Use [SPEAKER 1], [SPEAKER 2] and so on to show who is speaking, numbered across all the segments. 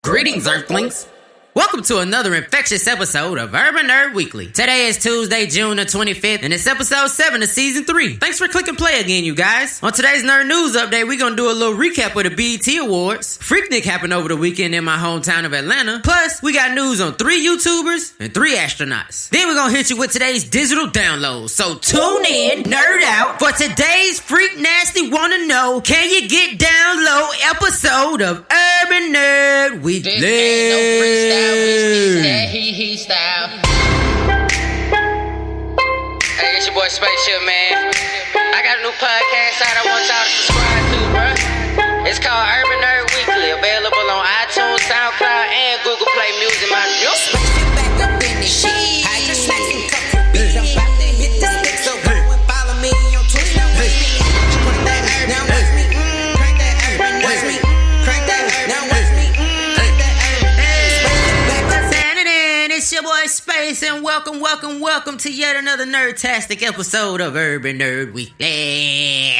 [SPEAKER 1] Greetings, Earthlings! Welcome to another infectious episode of Urban Nerd Weekly. Today is Tuesday, June the 25th, and it's episode 7 of season 3. Thanks for clicking play again, you guys. On today's Nerd News Update, we're gonna do a little recap of the B.E.T Awards. FreakNik happened over the weekend in my hometown of Atlanta. Plus, we got news on 3 YouTubers and 3 astronauts. Then we're gonna hit you with today's digital downloads. So tune in, nerd out, for today's Freak Nasty Wanna Know, can you get down low episode of Urban Nerd Weekly.
[SPEAKER 2] This ain't no freestyle. It's that he style. Hey, it's your boy Spaceship, man. I got a new podcast out I want y'all to subscribe to, bruh. It's called Urban Nerd Weekly, available on iTunes, SoundCloud, and Google Play Music. My
[SPEAKER 3] Spaceship back up in the shit. I just snacks and cups of beats. I'm about to hit the stick, so go and follow me on Twitch. Now watch me. Crank that urban. Now watch me. Crank that urban. Watch me. Crank that urban. Now watch me.
[SPEAKER 1] It's your boy Space, and welcome to yet another nerdtastic episode of Urban Nerd Weekly.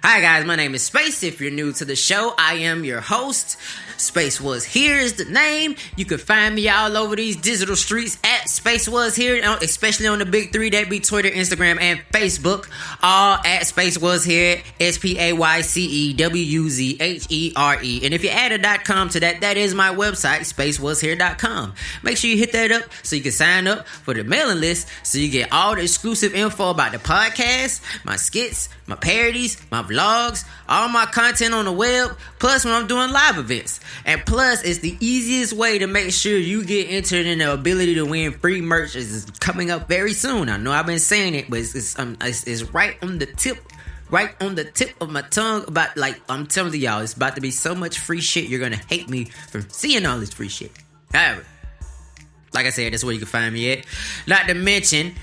[SPEAKER 1] Hi guys, my name is Space. If you're new to the show, I am your host. Space Was Here is the name. You can find me all over these digital streets at Space Was Here, especially on the big 3, that be Twitter, Instagram, and Facebook. All at Space Was Here, SPAYCEWUZHERE. And if you add a .com to that, that is my website, spacewashere.com. Make sure you hit that up so you can sign up for the mailing list so you get all the exclusive info about the podcast, my skits, my parodies, my vlogs, all my content on the web, plus when I'm doing live events. And plus, it's the easiest way to make sure you get entered in the ability to win free merch. Is coming up very soon. I know I've been saying it, but it's right on the tip of my tongue. About, like, I'm telling y'all, it's about to be so much free shit. You're gonna hate me for seeing all this free shit. However, like I said, that's where you can find me at. Not to mention,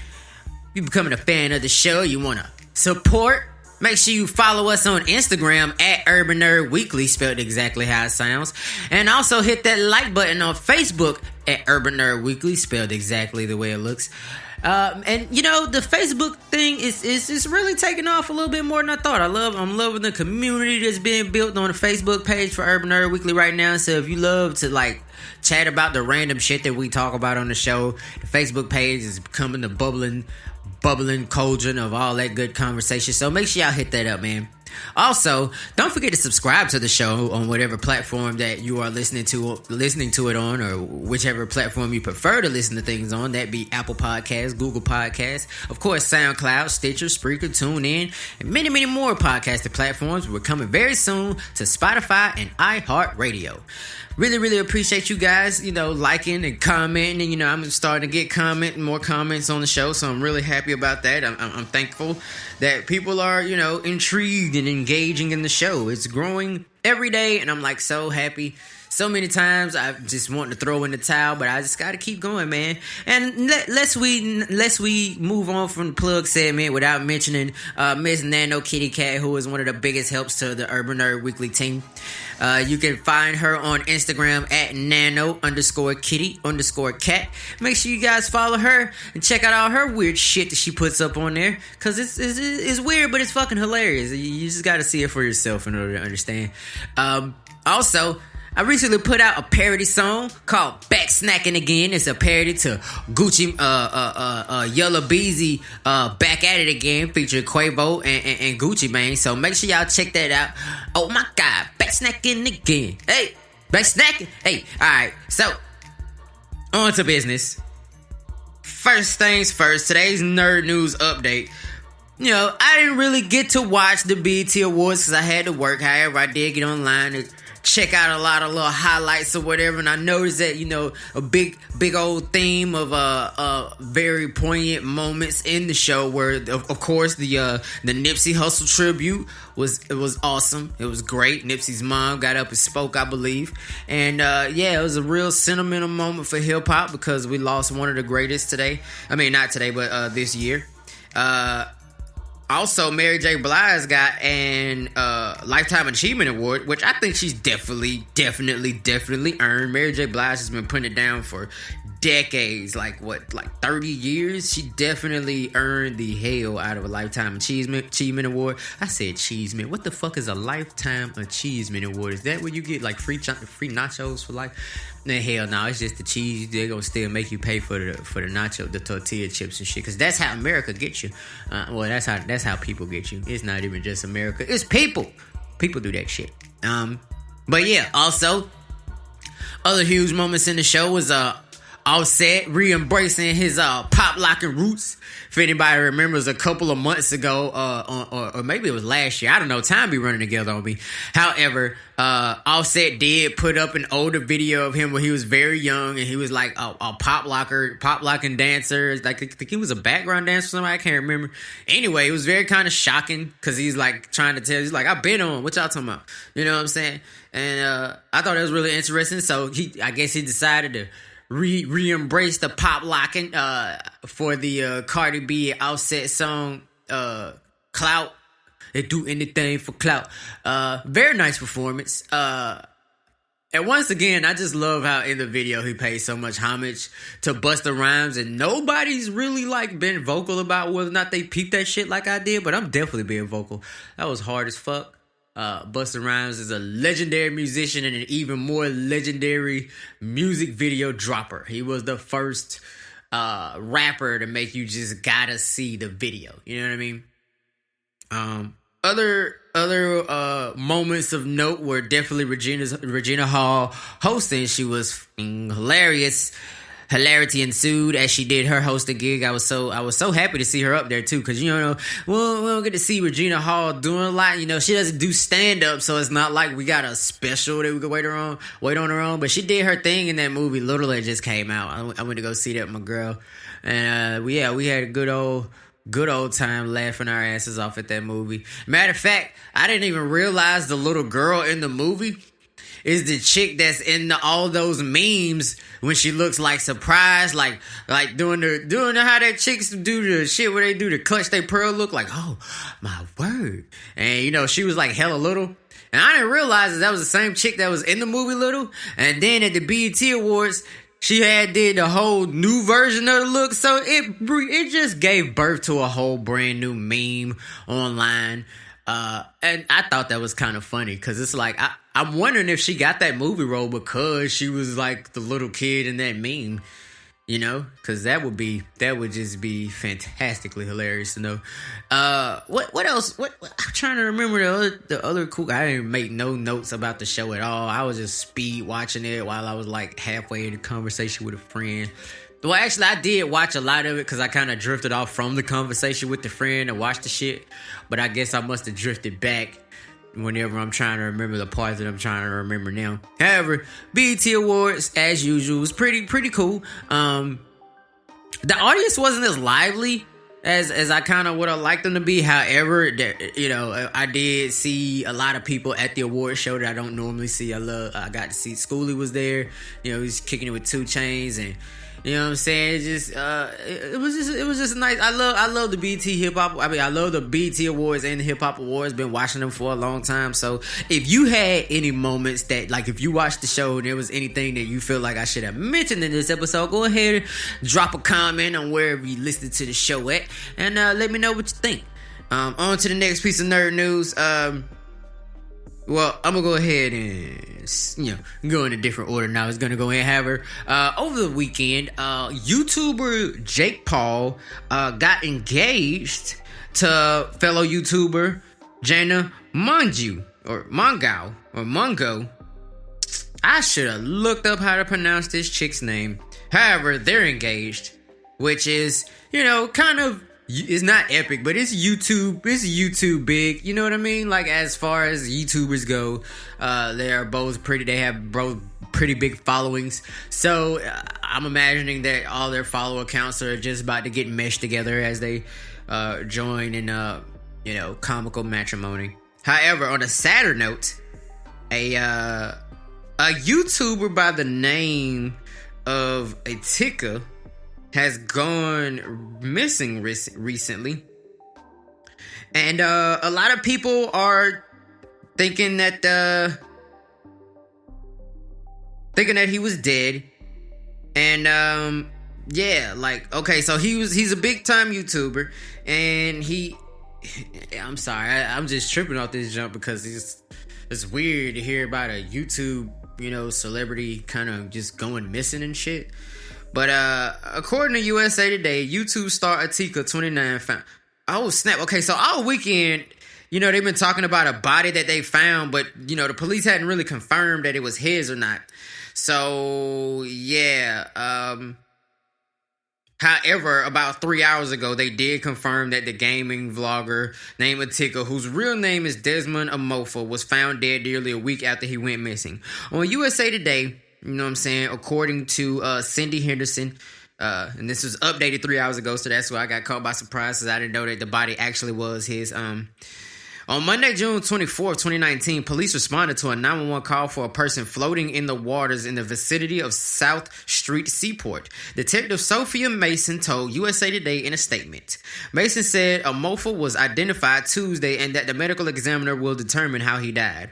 [SPEAKER 1] you becoming a fan of the show, you wanna support. Make sure you follow us on Instagram at Urban Nerd Weekly, spelled exactly how it sounds. And also hit that like button on Facebook at Urban Nerd Weekly, spelled exactly the way it looks. And you know, the Facebook thing is really taking off a little bit more than I thought. I'm loving the community that's being built on the Facebook page for Urban Nerd Weekly right now. So if you love to like chat about the random shit that we talk about on the show, the Facebook page is becoming the bubbling cauldron of all that good conversation. So make sure y'all hit that up, man. Also, don't forget to subscribe to the show on whatever platform that you are listening to it on, or whichever platform you prefer to listen to things on. That be Apple Podcasts, Google Podcasts, of course SoundCloud, Stitcher, Spreaker, TuneIn, and many, many more podcasting platforms. We're coming very soon to Spotify and iHeartRadio. Really, really appreciate you guys, liking and commenting. And, I'm starting to get more comments on the show. So I'm really happy about that. I'm thankful that people are, intrigued and engaging in the show. It's growing every day. And I'm like so happy. So many times I just want to throw in the towel, but I just got to keep going, man. And lest we move on from the plug segment without mentioning Miss Nano Kitty Cat, who is one of the biggest helps to the Urban Nerd Weekly team. You can find her on Instagram at nano_kitty_cat. Make sure you guys follow her and check out all her weird shit that she puts up on there, because it's weird, but it's fucking hilarious. You just got to see it for yourself in order to understand. Also, I recently put out a parody song called Back Snacking Again. It's a parody to Gucci, Yellow Beezy, Back at It Again, featuring Quavo and Gucci Mane. So make sure y'all check that out. Oh my God, Back Snacking Again. Hey, Back Snacking. Hey, alright, so on to business. First things first, today's Nerd News Update. I didn't really get to watch the B.E.T Awards because I had to work. However, I did get online and check out a lot of little highlights or whatever, and I noticed that a big old theme of very poignant moments in the show, where of course the Nipsey Hussle tribute was awesome. It was great. Nipsey's mom got up and spoke, I believe, and it was a real sentimental moment for hip hop because we lost one of the greatest today. I mean, not today, but this year. Also, Mary J. Blige got an Lifetime Achievement Award, which I think she's definitely earned. Mary J. Blige has been putting it down for decades, like 30 years. She definitely earned the hell out of a Lifetime Achievement Award. I said cheeseman. What the fuck is a Lifetime Achievement Award? Is that where you get like free nachos for life? Nah, hell no, it's just the cheese. They're gonna still make you pay for the nacho, the tortilla chips and shit, because that's how America gets you. Well, that's how people get you. It's not even just America, it's people do that shit. But yeah, also other huge moments in the show was Offset re-embracing his pop locking roots. If anybody remembers, a couple of months ago, or maybe it was last year, I don't know, time be running together on me. However, Offset did put up an older video of him where he was very young and he was like a pop locking dancer. Like, I think he was a background dancer or something, I can't remember. Anyway, it was very kind of shocking because he's like trying to tell, he's like, I've been on, what y'all talking about? You know what I'm saying? And I thought it was really interesting. So I guess he decided to re-embrace the pop locking for the Cardi B Offset song Clout. They do anything for clout. Very nice performance. And once again, I just love how in the video he pays so much homage to Busta Rhymes, and nobody's really like been vocal about whether or not they peeped that shit like I did, but I'm definitely being vocal. That was hard as fuck. Busta Rhymes is a legendary musician and an even more legendary music video dropper. He was the first rapper to make you just gotta see the video. You know what I mean? Other moments of note were definitely Regina Hall hosting. She was hilarious. Hilarity ensued as she did her hosting gig. I was so happy to see her up there too, because you know we don't get to see Regina Hall doing a lot. You know, she doesn't do stand up, so it's not like we got a special that we could wait on her own. But she did her thing in that movie Little that just came out. I went to go see that with my girl, and we had a good old time laughing our asses off at that movie. Matter of fact, I didn't even realize the little girl in the movie is the chick that's in all those memes when she looks like surprised, like doing how that chicks do the shit where they do the clutch they pearl look, like, oh my word. And you know, she was like hella little, and I didn't realize that was the same chick that was in the movie Little. And then at the B.E.T Awards, she did the whole new version of the look, so it just gave birth to a whole brand new meme online. And I thought that was kind of funny, because it's like, I'm wondering if she got that movie role because she was like the little kid in that meme, you know, because that would just be fantastically hilarious to know. What else? What I'm trying to remember the other cool. I didn't make no notes about the show at all. I was just speed watching it while I was like halfway in a conversation with a friend. Well, actually, I did watch a lot of it because I kind of drifted off from the conversation with the friend and watched the shit. But I guess I must have drifted back whenever I'm trying to remember the parts that I'm trying to remember now. However, B.E.T Awards, as usual, was pretty cool. The audience wasn't as lively as I kind of would have liked them to be. However, you know, I did see a lot of people at the award show that I don't normally see. I got to see Schoolie was there. You know, he's kicking it with 2 Chainz, and you know what I'm saying? It was just nice. I love the BET hip hop. I mean, I love the BET Awards and the Hip Hop Awards. Been watching them for a long time. So if you had any moments that, like, if you watched the show and there was anything that you feel like I should have mentioned in this episode, go ahead and drop a comment on wherever you listened to the show at, and let me know what you think. On to the next piece of nerd news. Well, I'm going to go ahead and, you know, go in a different order now. I was going to go ahead and have her. Over the weekend, YouTuber Jake Paul got engaged to fellow YouTuber Jana Mongeau. I should have looked up how to pronounce this chick's name. However, they're engaged, which is, you know, kind of, it's not epic, but it's YouTube big. You know what I mean? Like, as far as YouTubers go, they have both pretty big followings. So I'm imagining that all their follower accounts are just about to get meshed together as they join in you know, comical matrimony. However, on a sadder note, a YouTuber by the name of Atika has gone missing recently, And a lot of people are thinking that he was dead. And yeah, like, okay, so he's a big time YouTuber, and I'm sorry, I'm just tripping off this jump because it's weird to hear about a YouTube, celebrity kind of just going missing and shit. But according to USA Today, YouTube star Atika 29 found. Oh snap! Okay, so all weekend, they've been talking about a body that they found, but the police hadn't really confirmed that it was his or not. So yeah. However, about 3 hours ago, they did confirm that the gaming vlogger named Atika, whose real name is Desmond Amofa, was found dead nearly a week after he went missing. On USA Today, according to Cindy Henderson, and this was updated 3 hours ago, so that's why I got caught by surprise, because I didn't know that the body actually was his. On Monday, June 24th, 2019, police responded to a 911 call for a person floating in the waters in the vicinity of South Street Seaport. Detective Sophia Mason told USA Today in a statement. Mason said Amofa was identified Tuesday and that the medical examiner will determine how he died.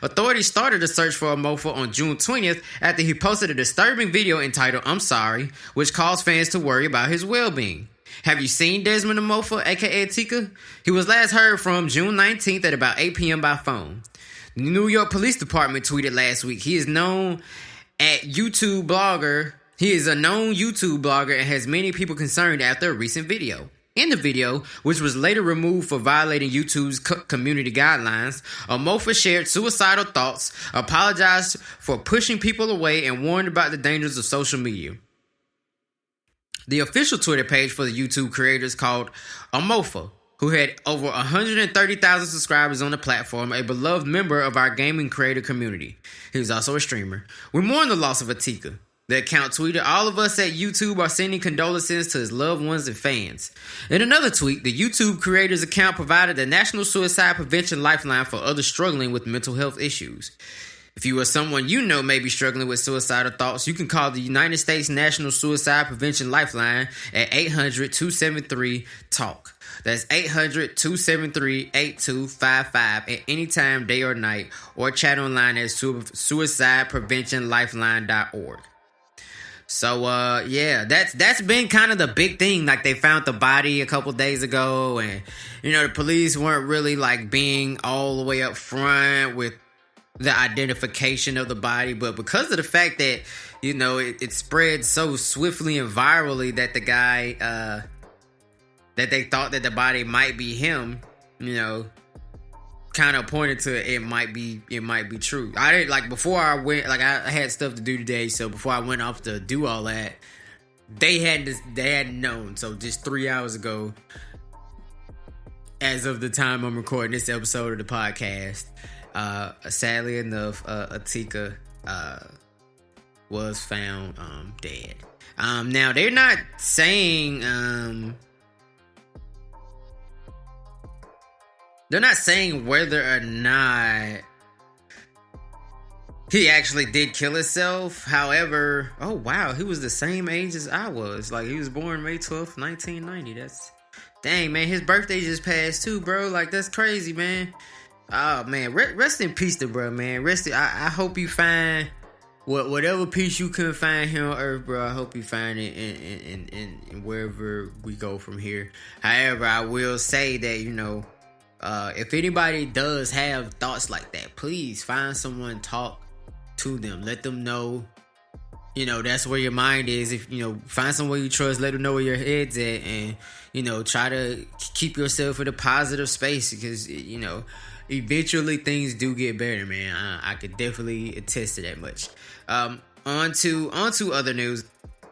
[SPEAKER 1] Authorities started a search for Amofa on June 20th after he posted a disturbing video entitled "I'm Sorry," which caused fans to worry about his well-being. Have you seen Desmond Amofa, aka Atika? He was last heard from June 19th at about 8 p.m. by phone. The New York Police Department tweeted last week he is known YouTube blogger and has many people concerned after a recent video. In the video, which was later removed for violating YouTube's community guidelines, Amofa shared suicidal thoughts, apologized for pushing people away, and warned about the dangers of social media. The official Twitter page for the YouTube creator is called Amofa, who had over 130,000 subscribers on the platform, a beloved member of our gaming creator community. He was also a streamer. We mourn the loss of Atika. The account tweeted, "All of us at YouTube are sending condolences to his loved ones and fans." In another tweet, the YouTube creator's account provided the National Suicide Prevention Lifeline for others struggling with mental health issues. If you or someone you know may be struggling with suicidal thoughts, you can call the United States National Suicide Prevention Lifeline at 800-273-TALK. That's 800-273-8255 at any time, day or night, or chat online at suicidepreventionlifeline.org. So, yeah, that's been kind of the big thing. Like, they found the body a couple days ago, and, the police weren't really, like, being all the way up front with the identification of the body, but because of the fact that it spread so swiftly and virally that the guy that they thought that the body might be him, kind of pointed to it might be true. I didn't, like, before I went, like, I had stuff to do today, so before I went off to do all that, they hadn't known. So just 3 hours ago, as of the time I'm recording this episode of the podcast, sadly enough, Atika was found dead. Now they're not saying whether or not he actually did kill himself. However, oh wow, he was the same age as I was. Like, he was born May 12th, 1990. That's dang, man. His birthday just passed too, bro. Like, that's crazy, man. Oh man, rest in peace to bro, man. I hope you find whatever peace you can find here on earth, bro. I hope you find it in wherever we go from here. However, I will say that if anybody does have thoughts like that, please find someone, talk to them, let them know. That's where your mind is. If find someone you trust, let them know where your head's at, and try to keep yourself in a positive space, because eventually things do get better, man. I could definitely attest to that much. On to other news.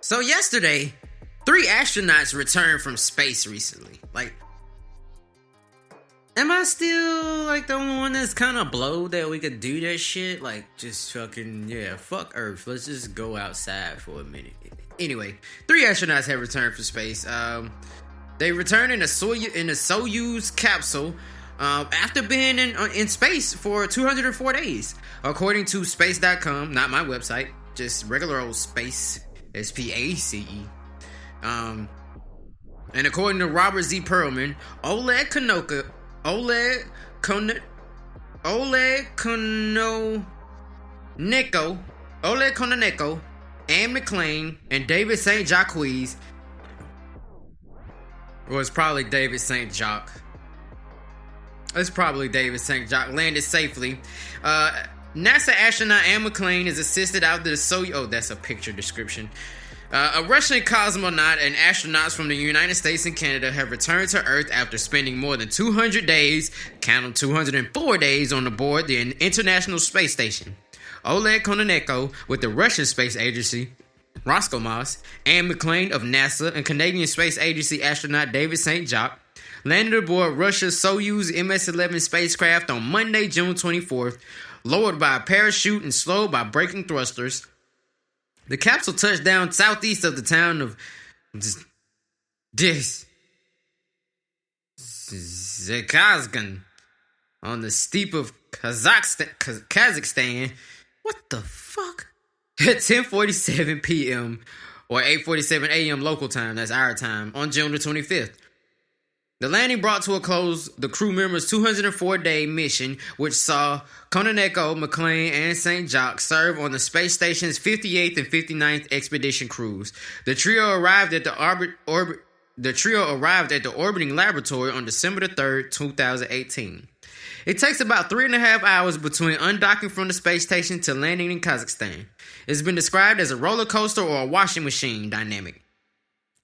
[SPEAKER 1] So yesterday, 3 astronauts returned from space recently. Like, am I still like the only one that's kind of blowed that we could do that shit? Like, just fucking, yeah, fuck Earth. Let's just go outside for a minute. Anyway, 3 astronauts have returned from space. They returned in a Soyuz capsule after being in space for 204 days. According to space.com, not my website, just regular old space, SPACE. And according to Robert Z. Perlman, Oleg Oleg Kononenko, Anne McClain, and David St. Jacques. Well, it's probably David St. Jacques. Landed safely. NASA astronaut Anne McClain is assisted out of the Soyuz. Oh, that's a picture description. A Russian cosmonaut and astronauts from the United States and Canada have returned to Earth after spending more than 200 days, count them 204 days, on board the International Space Station. Oleg Kononenko with the Russian Space Agency, Roscosmos, Anne McClain of NASA, and Canadian Space Agency astronaut David St. Jacques landed aboard Russia's Soyuz MS-11 spacecraft on Monday, June 24th, lowered by a parachute and slowed by braking thrusters. The capsule touched down southeast of the town of Zakazgan on the steppe of Kazakhstan. What the fuck? At 10:47 p.m. or 8:47 a.m. local time, that's our time, on June the 25th. The landing brought to a close the crew members' 204-day mission, which saw Kononenko, McClain, and St. Jacques serve on the space station's 58th and 59th expedition crews. The trio arrived at the orbiting laboratory on December 3rd, 2018. It takes about 3.5 hours between undocking from the space station to landing in Kazakhstan. It's been described as a roller coaster or a washing machine dynamic,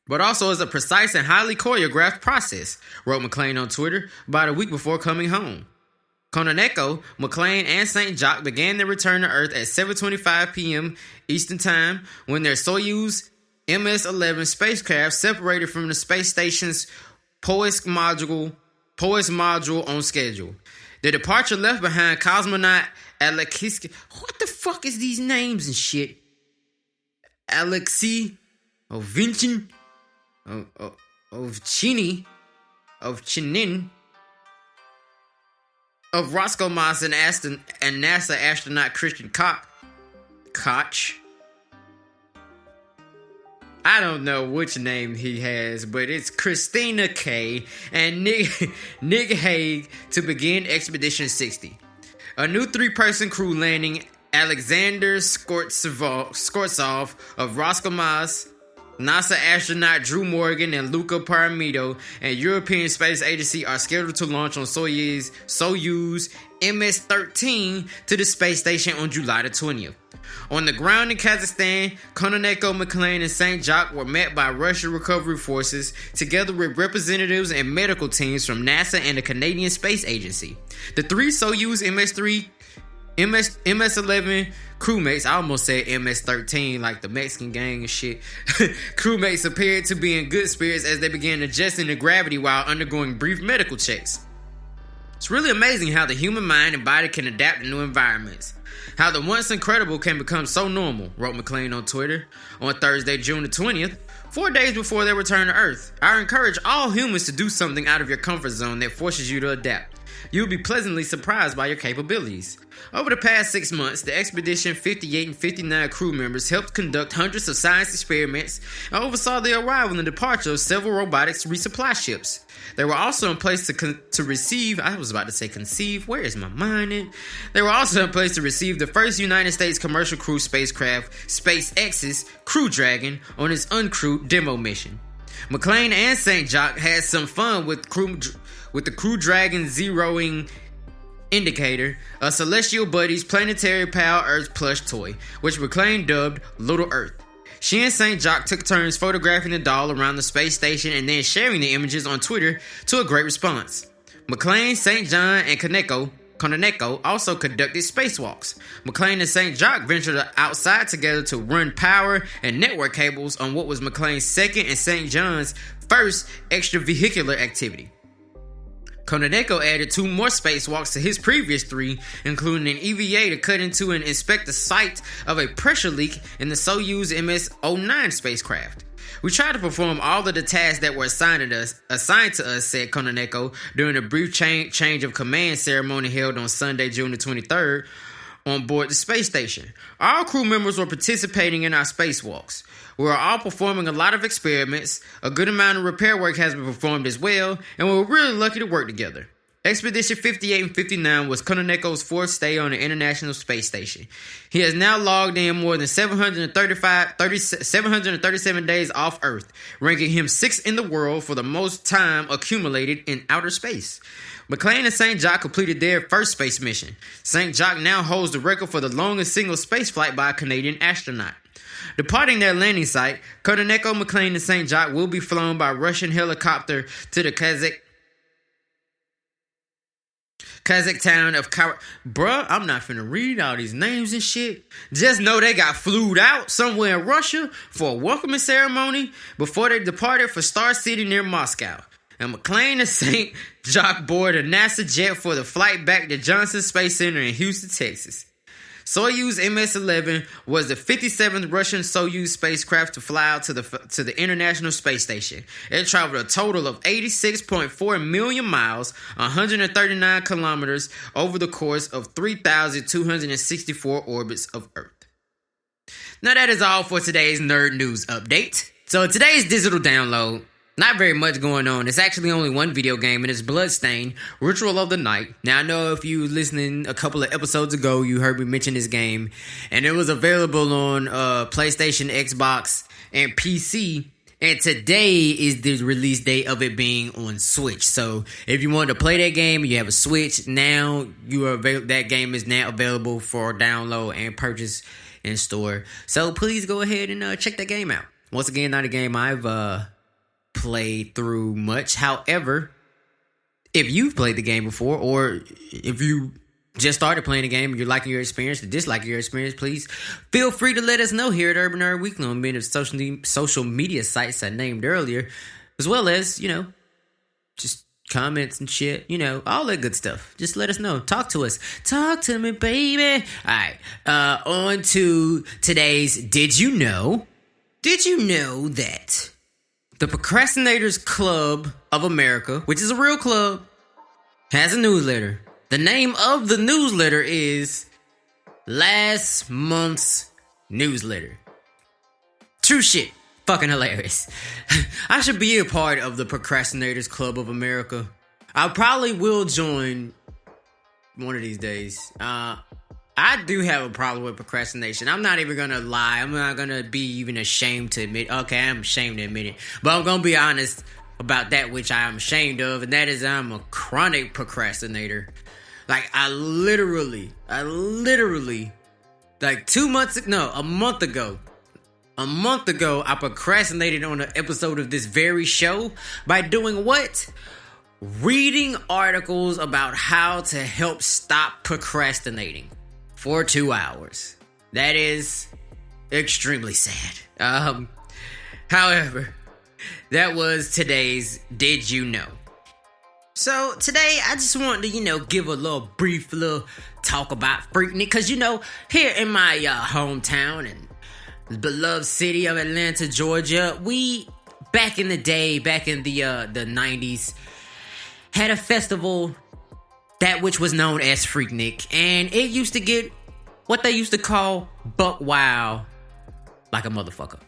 [SPEAKER 1] but also as a precise and highly choreographed process, wrote McClain on Twitter about a week before coming home. Kononenko, McClain, and St. Jacques began their return to Earth at 7:25 p.m. Eastern Time when their Soyuz MS-11 spacecraft separated from the space station's Poisk module on schedule. The departure left behind cosmonaut Alexei. What the fuck is these names and shit? Alexei Ovchinin of Roscosmos and NASA astronaut Christian Koch. I don't know which name he has, but it's Christina K. and Nick Hague to begin Expedition 60. A new 3-person crew landing Alexander Skortsov of Roscosmos, NASA astronaut Drew Morgan and Luca Paramito, and European Space Agency are scheduled to launch on Soyuz MS-13 to the space station on July the 20th. On the ground in Kazakhstan, Kononenko, McClain, and St. Jacques were met by Russian recovery forces, together with representatives and medical teams from NASA and the Canadian Space Agency. The 3 Soyuz MS-11 crewmates, I almost said MS-13 like the Mexican gang and shit. Crewmates appeared to be in good spirits as they began adjusting to gravity while undergoing brief medical checks. It's really amazing how the human mind and body can adapt to new environments. How the once incredible can become so normal, wrote McClain on Twitter. On Thursday, June the 20th, 4 days before their return to Earth, I encourage all humans to do something out of your comfort zone that forces you to adapt. You'll be pleasantly surprised by your capabilities. Over the past 6 months, the Expedition 58 and 59 crew members helped conduct hundreds of science experiments and oversaw the arrival and departure of several robotics resupply ships. They were also in place to receive, I was about to say conceive, where is my mind in? They were also in place to receive the first United States commercial crew spacecraft, SpaceX's Crew Dragon, on its uncrewed demo mission. McClain and St. Jacques had some fun with the Crew Dragon zeroing indicator, a Celestial Buddies planetary pal Earth plush toy, which McClain dubbed Little Earth. She and St. Jacques took turns photographing the doll around the space station and then sharing the images on Twitter to a great response. McClain, St. John, and Kononenko also conducted spacewalks. McClain and St. Jacques ventured outside together to run power and network cables on what was McClain's second and St. John's first extravehicular activity. Kononenko added 2 more spacewalks to his previous 3, including an EVA to cut into and inspect the site of a pressure leak in the Soyuz MS-09 spacecraft. We tried to perform all of the tasks that were assigned to us, said Kononenko, during a brief change of command ceremony held on Sunday, June the 23rd, on board the space station. All crew members were participating in our spacewalks. We were all performing a lot of experiments, a good amount of repair work has been performed as well, and we were really lucky to work together. Expedition 58 and 59 was Kononeko's fourth stay on the International Space Station. He has now logged in more than 737 days off Earth, ranking him 6th in the world for the most time accumulated in outer space. McLean and St. Jacques completed their first space mission. St. Jacques now holds the record for the longest single space flight by a Canadian astronaut. Departing their landing site, Kononeko, McLean, and St. Jacques will be flown by Russian helicopter to the Kazakh town of Bruh, I'm not finna read all these names and shit. Just know they got flued out somewhere in Russia for a welcoming ceremony before they departed for Star City near Moscow. And McLean and St. Jacques board a NASA jet for the flight back to Johnson Space Center in Houston, Texas. Soyuz MS-11 was the 57th Russian Soyuz spacecraft to fly out to the International Space Station. It traveled a total of 86.4 million miles, 139 kilometers, over the course of 3,264 orbits of Earth. Now that is all for today's Nerd News Update. So today's digital download, not very much going on. It's actually only one video game, and it's Bloodstained, Ritual of the Night. Now, I know if you were listening a couple of episodes ago, you heard me mention this game, and it was available on PlayStation, Xbox, and PC, and today is the release date of it being on Switch. So, if you want to play that game, you have a Switch, now that game is now available for download and purchase in store. So, please go ahead and check that game out. Once again, not a game I've played through much. However, if you've played the game before, or if you just started playing the game and you're liking your experience or disliking your experience, please feel free to let us know here at Urban Nerd Weekly on many of the social media sites I named earlier, as well as, just comments and shit, all that good stuff. Just let us know. Talk to us. Talk to me, baby. All right. On to today's Did You Know? Did you know that the Procrastinators Club of America, which is a real club, has a newsletter? The name of the newsletter is Last Month's Newsletter. True shit. Fucking hilarious. I should be a part of the Procrastinators Club of America. I probably will join one of these days. I do have a problem with procrastination. I'm not even going to lie. I'm not going to be even ashamed to admit. Okay, I'm ashamed to admit it. But I'm going to be honest about that which I am ashamed of. And that is I'm a chronic procrastinator. Like, a month ago, I procrastinated on an episode of this very show by doing what? Reading articles about how to help stop procrastinating for 2 hours. That is extremely sad. However, that was today's Did You Know? So today I just wanted to, give a little brief talk about FreakNik, because here in my hometown and beloved city of Atlanta, Georgia, we back in the 90s had a festival that which was known as FreakNik, and it used to get what they used to call buck wild like a motherfucker.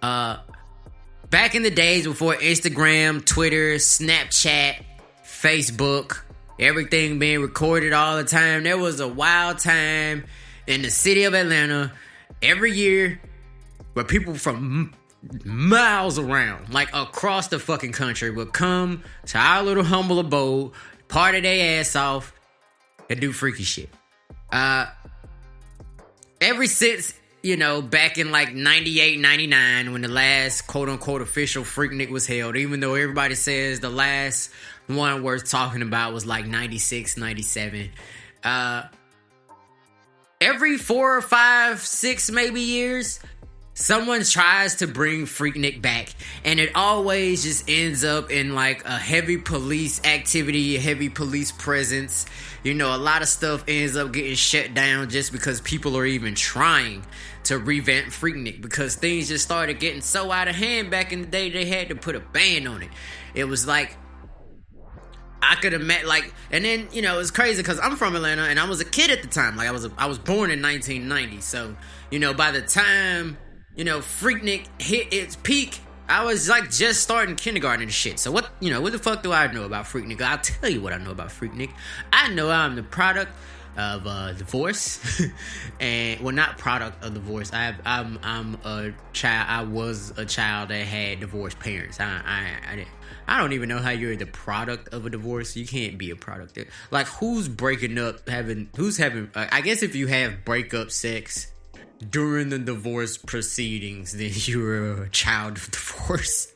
[SPEAKER 1] Back in the days before Instagram, Twitter, Snapchat, Facebook, everything being recorded all the time, there was a wild time in the city of Atlanta every year where people from miles around, like across the fucking country, would come to our little humble abode, party their ass off, and do freaky shit. Ever since, back in like 98, 99, when the last quote-unquote official FreakNik was held, even though everybody says the last one worth talking about was like 96, 97. Every 4 or 5, 6 maybe years, someone tries to bring FreakNik back, and it always just ends up in like a heavy police activity, a heavy police presence. A lot of stuff ends up getting shut down just because people are even trying to revamp FreakNik, because things just started getting so out of hand back in the day they had to put a ban on it. It was like, I could have met and then, it's crazy because I'm from Atlanta and I was a kid at the time. Like I was born in 1990. So, by the time, FreakNik hit its peak, I was like just starting kindergarten and shit. So what the fuck do I know about FreakNik? I'll tell you what I know about FreakNik. I know I'm the product of divorce, and well, not product of divorce. I'm a child. I was a child that had divorced parents. I don't even know how you're the product of a divorce. You can't be a product. Like, who's breaking up? Who's having? I guess if you have breakup sex during the divorce proceedings, then you're a child of divorce.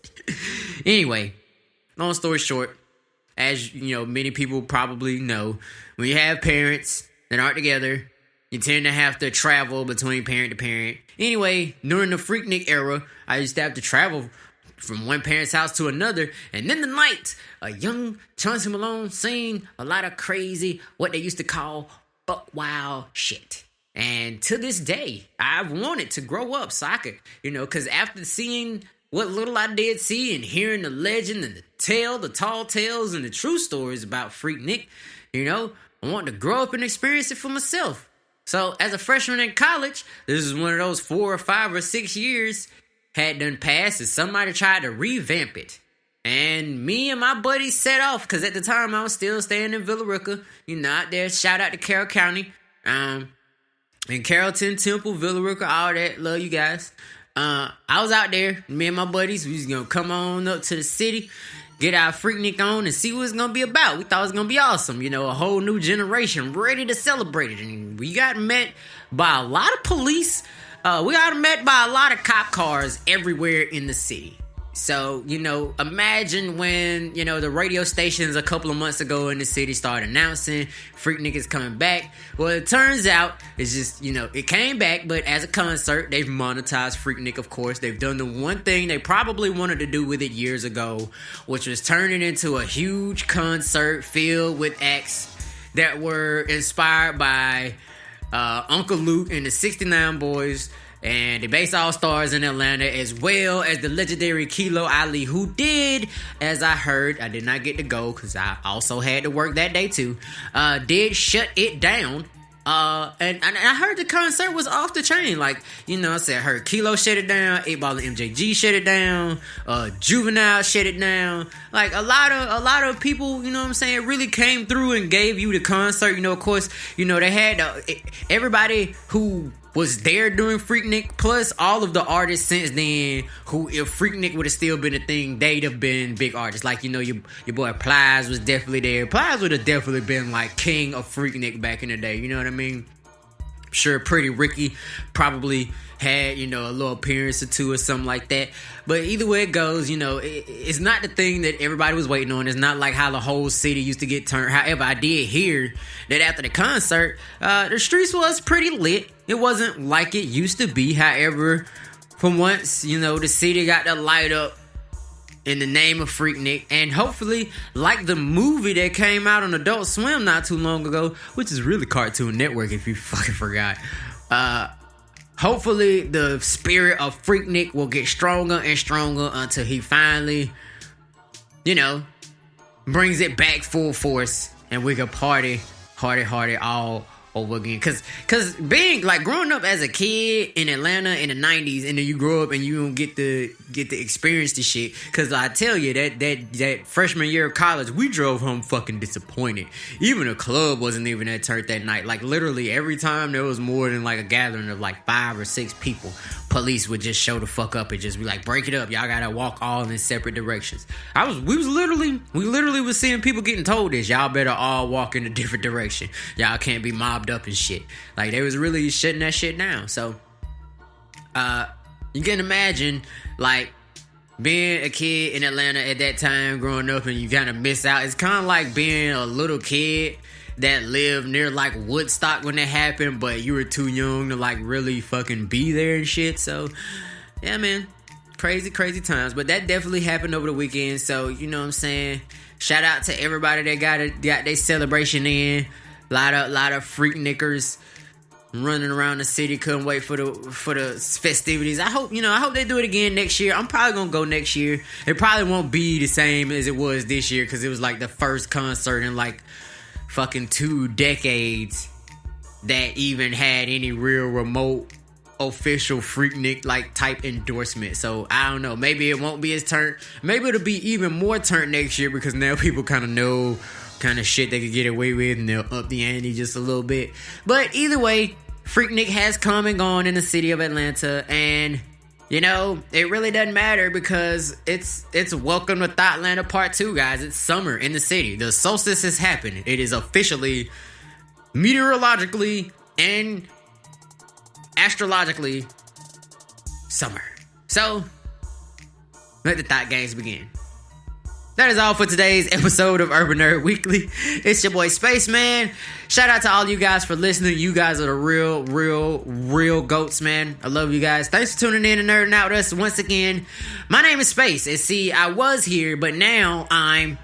[SPEAKER 1] Anyway, long story short, as you know, many people probably know, when you have parents that aren't together, you tend to have to travel between parent to parent. Anyway, during the FreakNik era, I used to have to travel from one parent's house to another, and in the night, a young Chauncey Malone seen a lot of crazy, what they used to call buck wild shit. And to this day, I wanted to grow up so I could, because after seeing what little I did see and hearing the legend and the tall tales and the true stories about FreakNik, I wanted to grow up and experience it for myself. So as a freshman in college, this is one of those 4 or 5 or 6 years had done passed and somebody tried to revamp it. And me and my buddies set off, because at the time I was still staying in Villa Rica, out there. Shout out to Carroll County. In Carrollton, Temple, Villa Rica, all that. Love you guys. I was out there. Me and my buddies, we was going to come on up to the city, get our FreakNik on, and see what it's going to be about. We thought it was going to be awesome. A whole new generation ready to celebrate it. And we got met by a lot of police. We got met by a lot of cop cars everywhere in the city. So, imagine when, the radio stations a couple of months ago in the city started announcing FreakNik is coming back. Well, it turns out it's just, it came back, but as a concert, they've monetized FreakNik, of course. They've done the one thing they probably wanted to do with it years ago, which was turn it into a huge concert filled with acts that were inspired by Uncle Luke and the 69 Boys, and the Bass All-Stars in Atlanta, as well as the legendary Kilo Ali, who did, as I heard, I did not get to go because I also had to work that day too, did shut it down. And I heard the concert was off the chain. Like, I heard Kilo shut it down, 8Ball and MJG shut it down, Juvenile shut it down. Like, a lot of people, really came through and gave you the concert. Of course, they had everybody who was there during FreakNik, plus all of the artists since then who, if FreakNik would have still been a thing, they'd have been big artists. Like, your boy Plies was definitely there. Plies would have definitely been like king of FreakNik back in the day, you know what I mean? I'm sure Pretty Ricky probably had, a little appearance or two or something like that. But either way it goes, it's not the thing that everybody was waiting on. It's not like how the whole city used to get turned. However, I did hear that after the concert, the streets was pretty lit. It wasn't like it used to be. However, from once, the city got to light up in the name of FreakNik, and hopefully, like the movie that came out on Adult Swim not too long ago, which is really Cartoon Network if you fucking forgot, hopefully the spirit of FreakNik will get stronger and stronger until he finally, brings it back full force, and we can party all over again. Cause being like growing up as a kid in Atlanta in the 90s, and then you grow up and you don't get to experience the shit. Cause I tell you that freshman year of college, we drove home fucking disappointed. Even the club wasn't even that turned that night. Like, literally every time there was more than like a gathering of like 5 or 6 people, police would just show the fuck up and just be like, break it up, y'all gotta walk all in separate directions. We literally was seeing people getting told this, y'all better all walk in a different direction, y'all can't be mobbed up and shit. Like, they was really shutting that shit down. So you can imagine, like, being a kid in Atlanta at that time, growing up, and you kind of miss out. It's kind of like being a little kid that lived near like Woodstock when it happened, but you were too young to like really fucking be there and shit. So yeah, man, crazy times. But that definitely happened over the weekend. So you know what I'm saying, shout out to everybody that got their celebration in. Lot of FreakNickers running around the city, couldn't wait for the festivities. I hope they do it again next year. I'm probably gonna go next year. It probably won't be the same as it was this year, because it was like the first concert in like fucking 2 decades that even had any real remote official FreakNik like type endorsement. So I don't know. Maybe it won't be his turn. Maybe it'll be even more turn next year because now people kind of know kind of shit they could get away with and they'll up the ante just a little bit. But either way, FreakNik has come and gone in the city of Atlanta, and you know, it really doesn't matter because it's Welcome to Thoughtlander Part 2, guys. It's summer in the city. The solstice has happened. It is officially, meteorologically, and astrologically summer. So, let the thought games begin. That is all for today's episode of Urban Nerd Weekly. It's your boy Spaceman. Shout out to all you guys for listening. You guys are the real goats, man. I love you guys. Thanks for tuning in and nerding out with us once again. My name is Space. And see, I was here, but now I'm